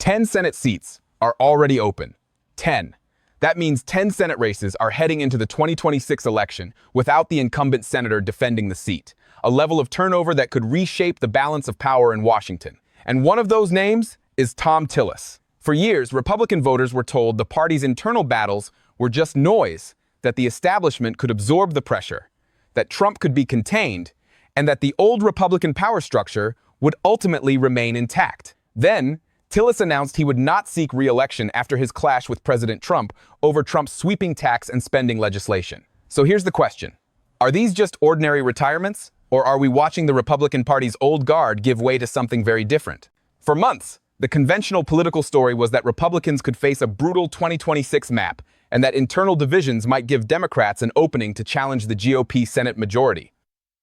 10 Senate seats are already open. 10. That means 10 Senate races are heading into the 2026 election without the incumbent senator defending the seat, a level of turnover that could reshape the balance of power in Washington. And one of those names is Thom Tillis. For years, Republican voters were told the party's internal battles were just noise, that the establishment could absorb the pressure, that Trump could be contained, and that the old Republican power structure would ultimately remain intact. Then, Tillis announced he would not seek re-election after his clash with President Trump over Trump's sweeping tax and spending legislation. So here's the question. Are these just ordinary retirements, or are we watching the Republican Party's old guard give way to something very different? For months, the conventional political story was that Republicans could face a brutal 2026 map, and that internal divisions might give Democrats an opening to challenge the GOP Senate majority.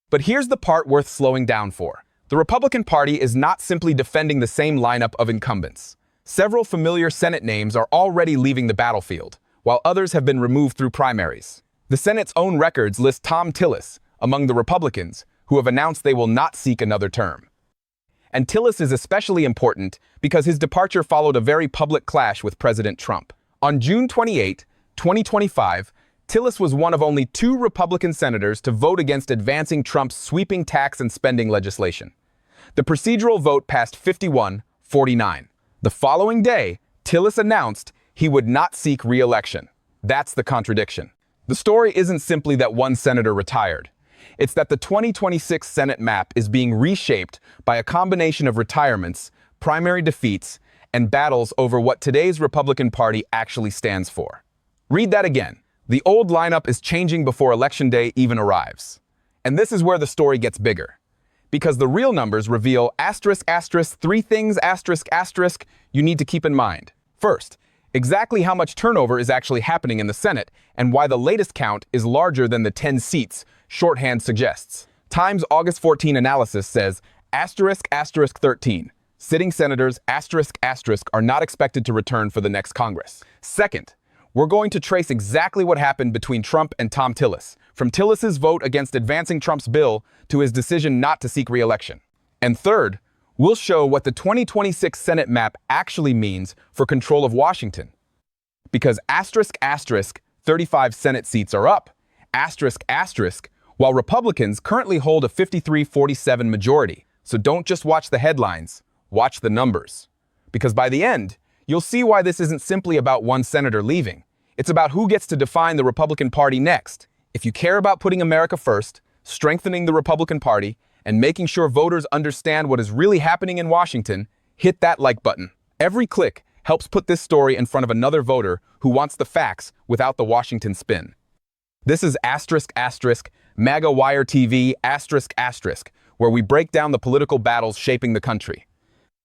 But here's the part worth slowing down for. The Republican Party is not simply defending the same lineup of incumbents. Several familiar Senate names are already leaving the battlefield, while others have been removed through primaries. The Senate's own records list Thom Tillis among the Republicans who have announced they will not seek another term. And Tillis is especially important because his departure followed a very public clash with President Trump. On June 28, 2025, Tillis was one of only 2 Republican senators to vote against advancing Trump's sweeping tax and spending legislation. The procedural vote passed 51-49. The following day, Tillis announced he would not seek re-election. That's the contradiction. The story isn't simply that one senator retired. It's that the 2026 Senate map is being reshaped by a combination of retirements, primary defeats, and battles over what today's Republican Party actually stands for. Read that again. The old lineup is changing before Election Day even arrives. And this is where the story gets bigger. Because the real numbers reveal ***, 3 things *** you need to keep in mind. First, exactly how much turnover is actually happening in the Senate and why the latest count is larger than the 10 seats shorthand suggests. Time's August 14 analysis says **13. Sitting senators *** are not expected to return for the next Congress. Second, we're going to trace exactly what happened between Trump and Thom Tillis, from Tillis's vote against advancing Trump's bill to his decision not to seek re-election. And third, we'll show what the 2026 Senate map actually means for control of Washington. Because **, 35 Senate seats are up, **, while Republicans currently hold a 53-47 majority. So don't just watch the headlines, watch the numbers. Because by the end, you'll see why this isn't simply about one senator leaving. It's about who gets to define the Republican Party next. If you care about putting America first, strengthening the Republican Party, and making sure voters understand what is really happening in Washington, hit that like button. Every click helps put this story in front of another voter who wants the facts without the Washington spin. This is ***, MAGA Wire TV, ***, where we break down the political battles shaping the country.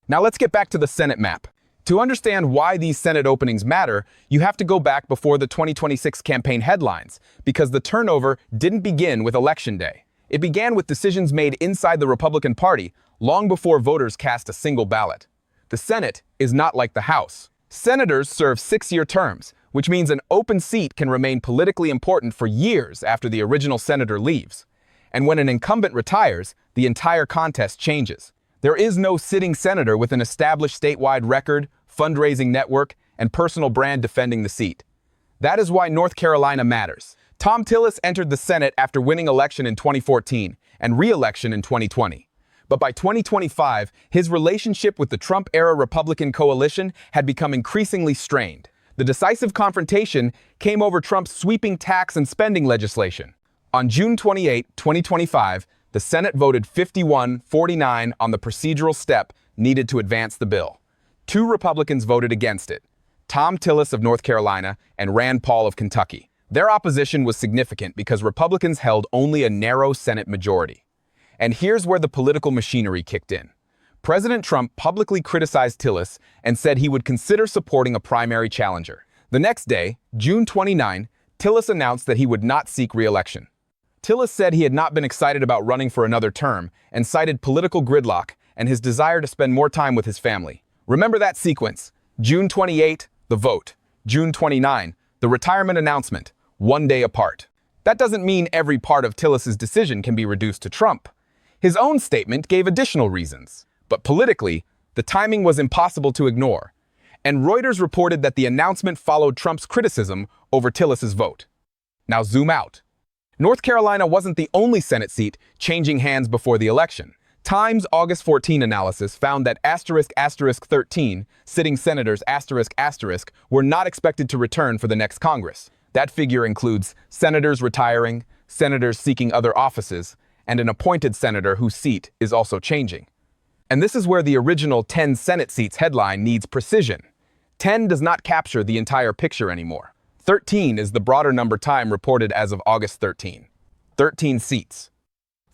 Now let's get back to the Senate map. To understand why these Senate openings matter, you have to go back before the 2026 campaign headlines, because the turnover didn't begin with Election Day. It began with decisions made inside the Republican Party long before voters cast a single ballot. The Senate is not like the House. Senators serve 6-year terms, which means an open seat can remain politically important for years after the original senator leaves. And when an incumbent retires, the entire contest changes. There is no sitting senator with an established statewide record, fundraising network, and personal brand defending the seat. That is why North Carolina matters. Thom Tillis entered the Senate after winning election in 2014 and re-election in 2020. But by 2025, his relationship with the Trump-era Republican coalition had become increasingly strained. The decisive confrontation came over Trump's sweeping tax and spending legislation. On June 28, 2025, the Senate voted 51-49 on the procedural step needed to advance the bill. 2 Republicans voted against it, Thom Tillis of North Carolina and Rand Paul of Kentucky. Their opposition was significant because Republicans held only a narrow Senate majority. And here's where the political machinery kicked in. President Trump publicly criticized Tillis and said he would consider supporting a primary challenger. The next day, June 29, Tillis announced that he would not seek re-election. Tillis said he had not been excited about running for another term and cited political gridlock and his desire to spend more time with his family. Remember that sequence. June 28, the vote. June 29, the retirement announcement, 1 day apart. That doesn't mean every part of Tillis's decision can be reduced to Trump. His own statement gave additional reasons. But politically, the timing was impossible to ignore. And Reuters reported that the announcement followed Trump's criticism over Tillis's vote. Now zoom out. North Carolina wasn't the only Senate seat changing hands before the election. Time's August 14 analysis found that **13 sitting senators were not expected to return for the next Congress. That figure includes senators retiring, senators seeking other offices, and an appointed senator whose seat is also changing. And this is where the original 10 Senate seats headline needs precision. 10 does not capture the entire picture anymore. 13 is the broader number time reported as of August 13. 13 seats.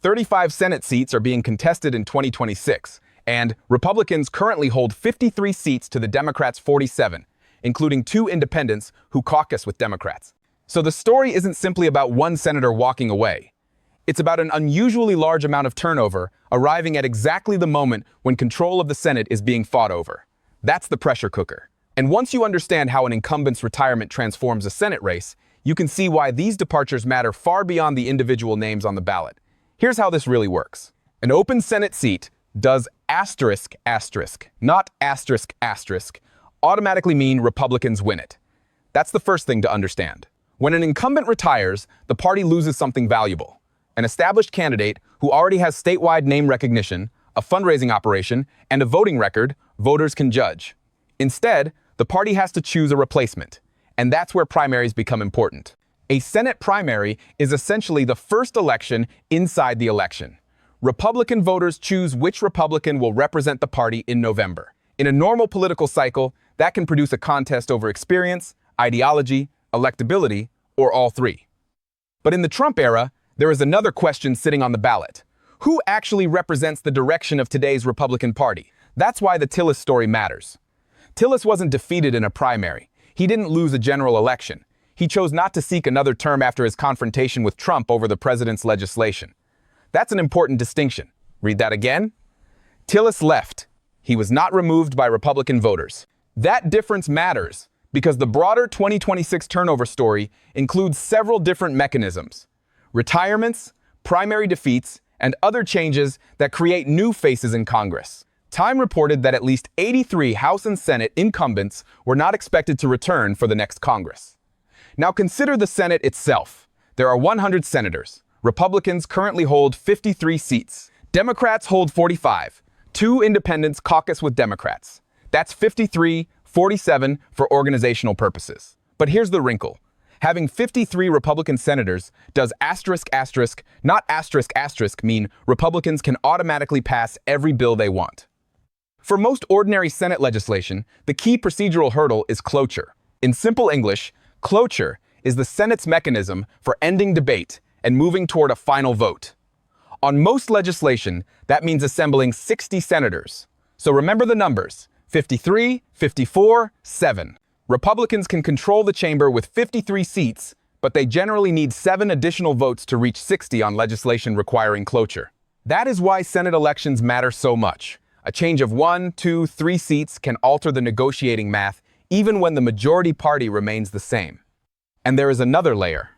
35 Senate seats are being contested in 2026, and Republicans currently hold 53 seats to the Democrats' 47, including 2 independents who caucus with Democrats. So the story isn't simply about one senator walking away. It's about an unusually large amount of turnover arriving at exactly the moment when control of the Senate is being fought over. That's the pressure cooker. And once you understand how an incumbent's retirement transforms a Senate race, you can see why these departures matter far beyond the individual names on the ballot. Here's how this really works. An open Senate seat does not automatically mean Republicans win it. That's the first thing to understand. When an incumbent retires, the party loses something valuable. An established candidate who already has statewide name recognition, a fundraising operation, and a voting record, voters can judge. Instead, the party has to choose a replacement, and that's where primaries become important. A Senate primary is essentially the first election inside the election. Republican voters choose which Republican will represent the party in November. In a normal political cycle, that can produce a contest over experience, ideology, electability, or all three. But in the Trump era, there is another question sitting on the ballot. Who actually represents the direction of today's Republican Party? That's why the Tillis story matters. Tillis wasn't defeated in a primary. He didn't lose a general election. He chose not to seek another term after his confrontation with Trump over the president's legislation. That's an important distinction. Read that again. Tillis left. He was not removed by Republican voters. That difference matters because the broader 2026 turnover story includes several different mechanisms: retirements, primary defeats, and other changes that create new faces in Congress. Time reported that at least 83 House and Senate incumbents were not expected to return for the next Congress. Now consider the Senate itself. There are 100 senators. Republicans currently hold 53 seats. Democrats hold 45. 2 independents caucus with Democrats. That's 53-47 for organizational purposes. But here's the wrinkle. Having 53 Republican senators does not mean Republicans can automatically pass every bill they want. For most ordinary Senate legislation, the key procedural hurdle is cloture. In simple English, cloture is the Senate's mechanism for ending debate and moving toward a final vote. On most legislation, that means assembling 60 senators. So remember the numbers: 53, 54, 7. Republicans can control the chamber with 53 seats, but they generally need 7 additional votes to reach 60 on legislation requiring cloture. That is why Senate elections matter so much. A change of 1, 2, 3 seats can alter the negotiating math even when the majority party remains the same. And there is another layer.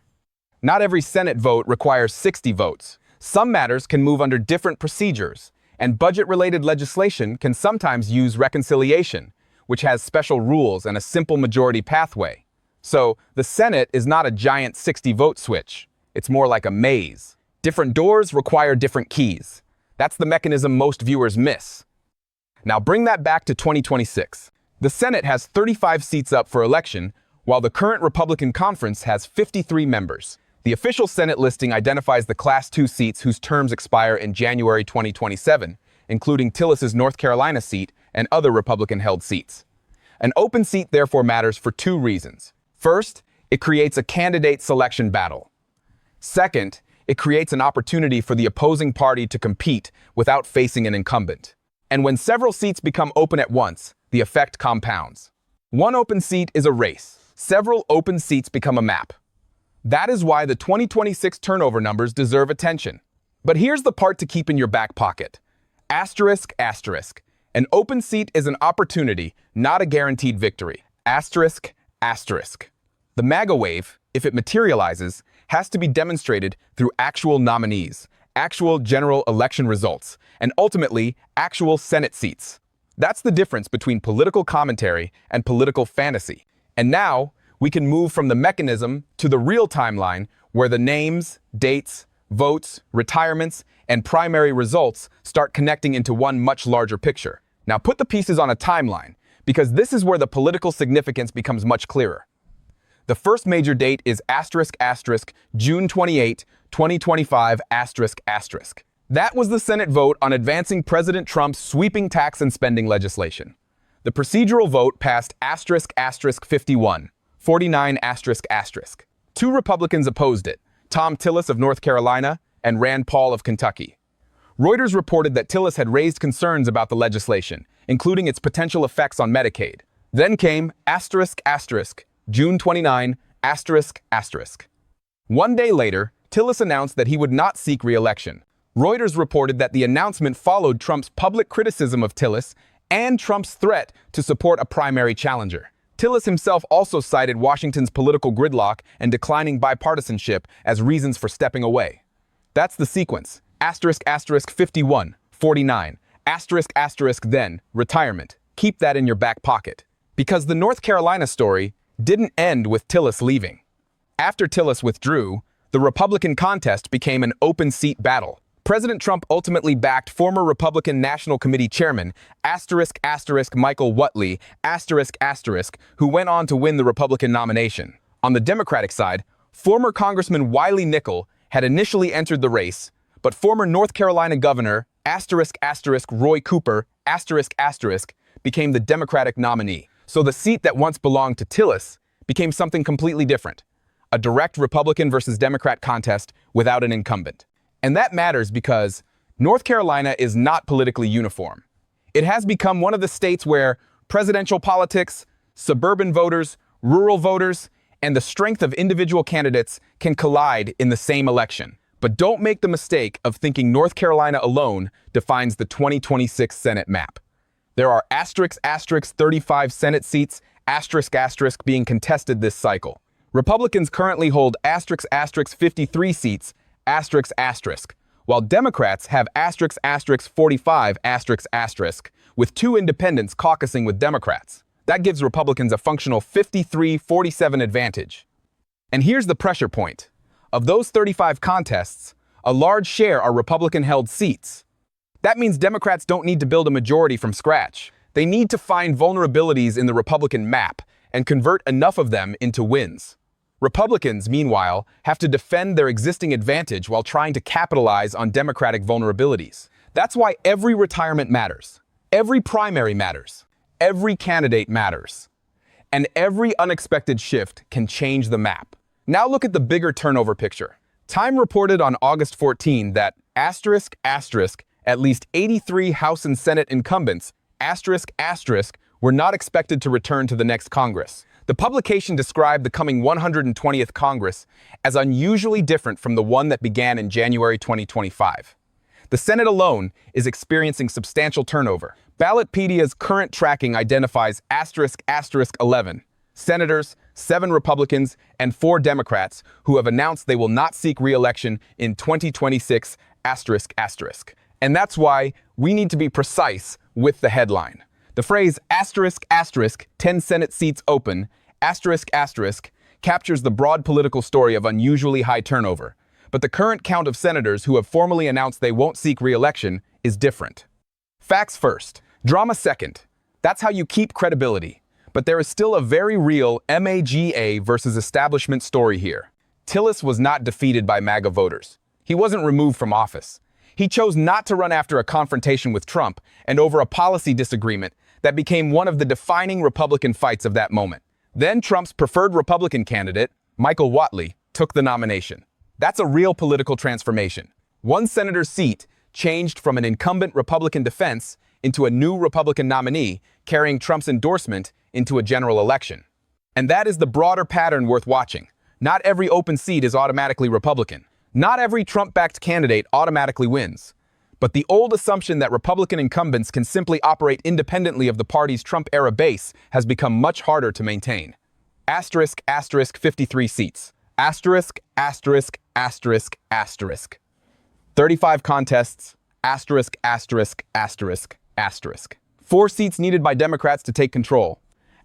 Not every Senate vote requires 60 votes. Some matters can move under different procedures, and budget-related legislation can sometimes use reconciliation, which has special rules and a simple majority pathway. So, the Senate is not a giant 60-vote switch. It's more like a maze. Different doors require different keys. That's the mechanism most viewers miss. Now bring that back to 2026. The Senate has 35 seats up for election, while the current Republican conference has 53 members. The official Senate listing identifies the Class 2 seats whose terms expire in January 2027, including Tillis's North Carolina seat and other Republican-held seats. An open seat therefore matters for 2 reasons. First, it creates a candidate selection battle. Second, it creates an opportunity for the opposing party to compete without facing an incumbent. And when several seats become open at once, the effect compounds. One open seat is a race. Several open seats become a map. That is why the 2026 turnover numbers deserve attention. But here's the part to keep in your back pocket. Asterisk. An open seat is an opportunity, not a guaranteed victory. Asterisk. The MAGA wave, if it materializes, has to be demonstrated through actual nominees, actual general election results, and ultimately, actual Senate seats. That's the difference between political commentary and political fantasy. And now, we can move from the mechanism to the real timeline where the names, dates, votes, retirements, and primary results start connecting into one much larger picture. Now put the pieces on a timeline, because this is where the political significance becomes much clearer. The first major date is June 28, 2025 ***. That was the Senate vote on advancing President Trump's sweeping tax and spending legislation. The procedural vote passed ***51, 49 ***. Two Republicans opposed it, Thom Tillis of North Carolina and Rand Paul of Kentucky. Reuters reported that Tillis had raised concerns about the legislation, including its potential effects on Medicaid. Then came June 29 ***. 1 day later, Tillis announced that he would not seek re-election. Reuters reported that the announcement followed Trump's public criticism of Tillis and Trump's threat to support a primary challenger. Tillis himself also cited Washington's political gridlock and declining bipartisanship as reasons for stepping away. That's the sequence. ***51, 49, then, retirement. Keep that in your back pocket. Because the North Carolina story didn't end with Tillis leaving. After Tillis withdrew, the Republican contest became an open seat battle. President Trump ultimately backed former Republican National Committee Chairman, Michael Whatley, who went on to win the Republican nomination. On the Democratic side, former Congressman Wiley Nickel had initially entered the race, but former North Carolina Governor, Roy Cooper, became the Democratic nominee. So the seat that once belonged to Tillis became something completely different, a direct Republican versus Democrat contest without an incumbent. And that matters because North Carolina is not politically uniform. It has become one of the states where presidential politics, suburban voters, rural voters, and the strength of individual candidates can collide in the same election. But don't make the mistake of thinking North Carolina alone defines the 2026 Senate map. There are *35 Senate seats, being contested this cycle. Republicans currently hold *53 seats, while Democrats have *45 with two independents caucusing with Democrats. That gives Republicans a functional 53-47 advantage. And here's the pressure point. Of those 35 contests, a large share are Republican-held seats. That means Democrats don't need to build a majority from scratch. They need to find vulnerabilities in the Republican map and convert enough of them into wins. Republicans, meanwhile, have to defend their existing advantage while trying to capitalize on Democratic vulnerabilities. That's why every retirement matters. Every primary matters. Every candidate matters. And every unexpected shift can change the map. Now look at the bigger turnover picture. Time reported on August 14 that at least 83 House and Senate incumbents, were not expected to return to the next Congress. The publication described the coming 120th Congress as unusually different from the one that began in January 2025. The Senate alone is experiencing substantial turnover. Ballotpedia's current tracking identifies *11 senators, 7 Republicans, and 4 Democrats who have announced they will not seek re-election in 2026 ***. And that's why we need to be precise with the headline. The phrase **10 Senate seats open, captures the broad political story of unusually high turnover, but the current count of senators who have formally announced they won't seek re-election is different. Facts first, drama second. That's how you keep credibility. But there is still a very real MAGA versus establishment story here. Tillis was not defeated by MAGA voters. He wasn't removed from office. He chose not to run after a confrontation with Trump and over a policy disagreement that became one of the defining Republican fights of that moment. Then Trump's preferred Republican candidate, Michael Whatley, took the nomination. That's a real political transformation. One senator's seat changed from an incumbent Republican defense into a new Republican nominee, carrying Trump's endorsement into a general election. And that is the broader pattern worth watching. Not every open seat is automatically Republican. Not every Trump-backed candidate automatically wins. But the old assumption that Republican incumbents can simply operate independently of the party's Trump-era base has become much harder to maintain. **53 seats. **35 contests. **. 4 seats needed by Democrats to take control.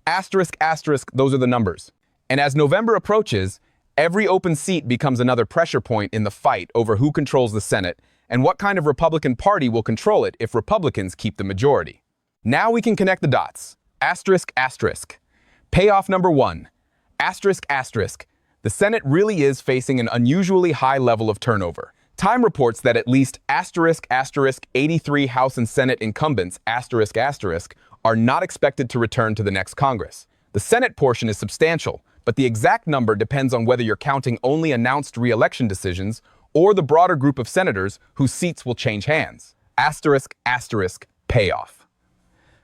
Asterisk, asterisk, those are the numbers. And as November approaches, every open seat becomes another pressure point in the fight over who controls the Senate and what kind of Republican Party will control it if Republicans keep the majority. Now we can connect the dots. Asterisk, asterisk. Payoff number 1. Asterisk, asterisk. The Senate really is facing an unusually high level of turnover. Time reports that at least asterisk, asterisk, 83 House and Senate incumbents, asterisk, asterisk, are not expected to return to the next Congress. The Senate portion is substantial, but the exact number depends on whether you're counting only announced re-election decisions or the broader group of senators whose seats will change hands. Asterisk, asterisk, payoff.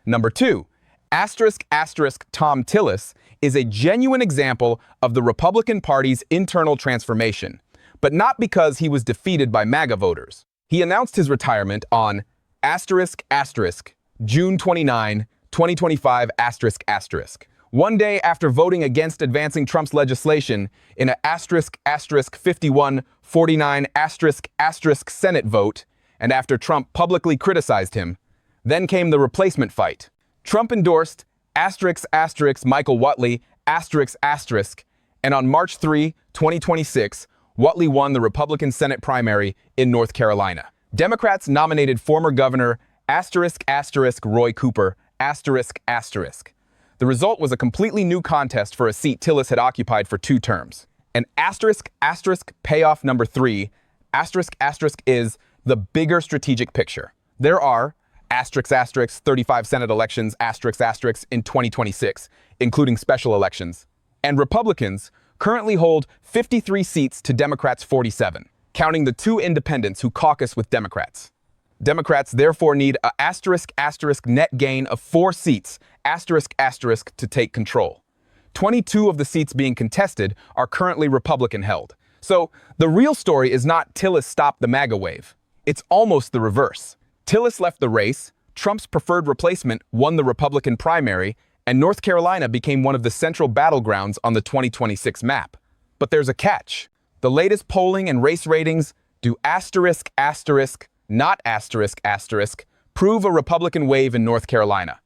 Number 2, asterisk, asterisk, Thom Tillis is a genuine example of the Republican Party's internal transformation, but not because he was defeated by MAGA voters. He announced his retirement on asterisk, asterisk, June 29, 2025, asterisk, asterisk. One day after voting against advancing Trump's legislation in a asterisk, asterisk, 51-49, asterisk, asterisk Senate vote, and after Trump publicly criticized him, then came the replacement fight. Trump endorsed asterisk, asterisk, Michael Whatley, asterisk, asterisk, and on March 3, 2026, Whatley won the Republican Senate primary in North Carolina. Democrats nominated former Governor asterisk, asterisk, Roy Cooper, asterisk, asterisk. The result was a completely new contest for a seat Tillis had occupied for 2 terms. And asterisk, asterisk, payoff number 3, asterisk, asterisk is the bigger strategic picture. There are asterisk, asterisk, 35 Senate elections, asterisk, asterisk, in 2026, including special elections. And Republicans currently hold 53 seats to Democrats' 47, counting the 2 independents who caucus with Democrats. Democrats therefore need a asterisk, asterisk net gain of 4 seats, asterisk, asterisk, to take control. 22 of the seats being contested are currently Republican-held. So the real story is not Tillis stopped the MAGA wave. It's almost the reverse. Tillis left the race, Trump's preferred replacement won the Republican primary, and North Carolina became one of the central battlegrounds on the 2026 map. But there's a catch. The latest polling and race ratings do asterisk, asterisk, not asterisk, asterisk, prove a Republican wave in North Carolina.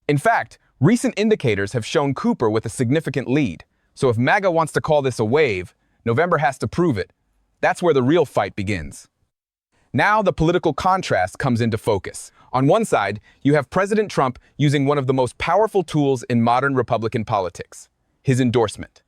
In fact, recent indicators have shown Cooper with a significant lead. So if MAGA wants to call this a wave, November has to prove it. That's where the real fight begins. Now the political contrast comes into focus. On one side, you have President Trump using one of the most powerful tools in modern Republican politics, his endorsement.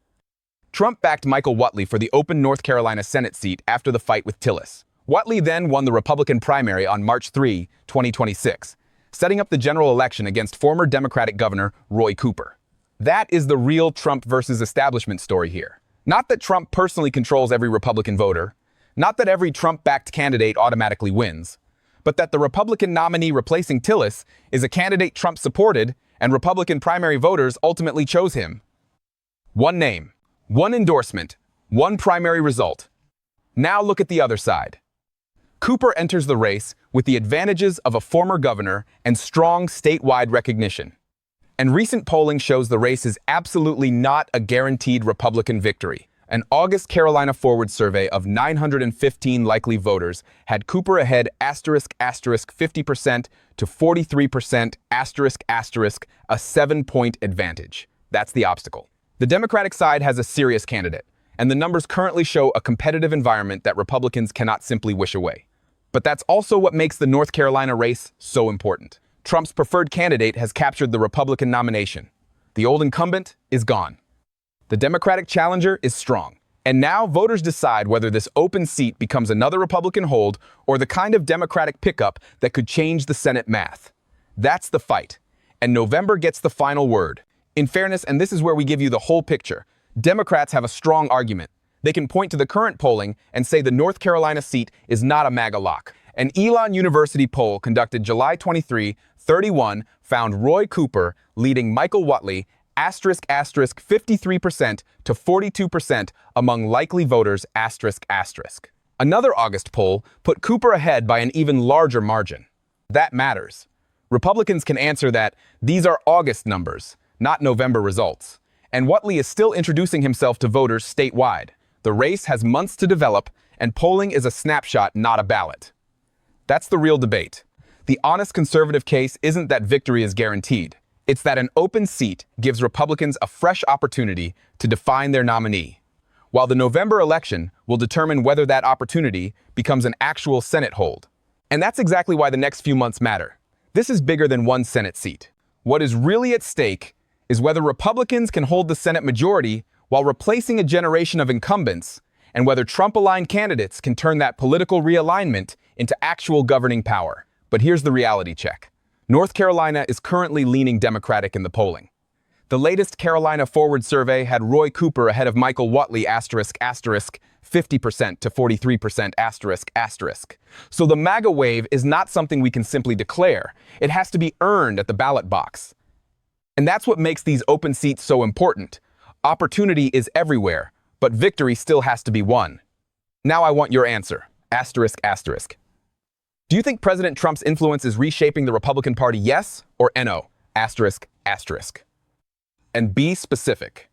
Trump backed Michael Whatley for the open North Carolina Senate seat after the fight with Tillis. Whatley then won the Republican primary on March 3, 2026, setting up the general election against former Democratic Governor Roy Cooper. That is the real Trump versus establishment story here. Not that Trump personally controls every Republican voter, not that every Trump-backed candidate automatically wins, but that the Republican nominee replacing Tillis is a candidate Trump supported and Republican primary voters ultimately chose him. One name, one endorsement, one primary result. Now look at the other side. Cooper enters the race with the advantages of a former governor and strong statewide recognition. And recent polling shows the race is absolutely not a guaranteed Republican victory. An August Carolina Forward survey of 915 likely voters had Cooper ahead asterisk, asterisk, 50% to 43% asterisk, asterisk, a 7-point advantage. That's the obstacle. The Democratic side has a serious candidate, and the numbers currently show a competitive environment that Republicans cannot simply wish away. But that's also what makes the North Carolina race so important. Trump's preferred candidate has captured the Republican nomination. The old incumbent is gone. The Democratic challenger is strong. And now voters decide whether this open seat becomes another Republican hold or the kind of Democratic pickup that could change the Senate math. That's the fight. And November gets the final word. In fairness, and this is where we give you the whole picture, Democrats have a strong argument. They can point to the current polling and say the North Carolina seat is not a MAGA lock. An Elon University poll conducted July 23, 31 found Roy Cooper leading Michael Whatley asterisk, asterisk, 53% to 42% among likely voters asterisk, asterisk. Another August poll put Cooper ahead by an even larger margin. That matters. Republicans can answer that these are August numbers, not November results. And Whatley is still introducing himself to voters statewide. The race has months to develop, and polling is a snapshot, not a ballot. That's the real debate. The honest conservative case isn't that victory is guaranteed. It's that an open seat gives Republicans a fresh opportunity to define their nominee, while the November election will determine whether that opportunity becomes an actual Senate hold. And that's exactly why the next few months matter. This is bigger than one Senate seat. What is really at stake is whether Republicans can hold the Senate majority while replacing a generation of incumbents, and whether Trump-aligned candidates can turn that political realignment into actual governing power. But here's the reality check. North Carolina is currently leaning Democratic in the polling. The latest Carolina Forward survey had Roy Cooper ahead of Michael Whatley **, 50% to 43% **. So the MAGA wave is not something we can simply declare. It has to be earned at the ballot box. And that's what makes these open seats so important. Opportunity is everywhere, but victory still has to be won. Now I want your answer. **. Do you think President Trump's influence is reshaping the Republican Party, yes or no? **. And be specific.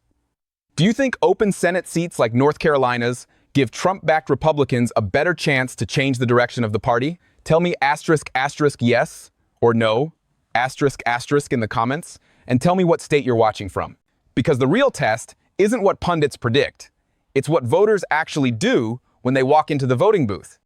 Do you think open Senate seats like North Carolina's give Trump-backed Republicans a better chance to change the direction of the party? Tell me **, yes or no, **, in the comments, and tell me what state you're watching from. Because the real test isn't what pundits predict. It's what voters actually do when they walk into the voting booth.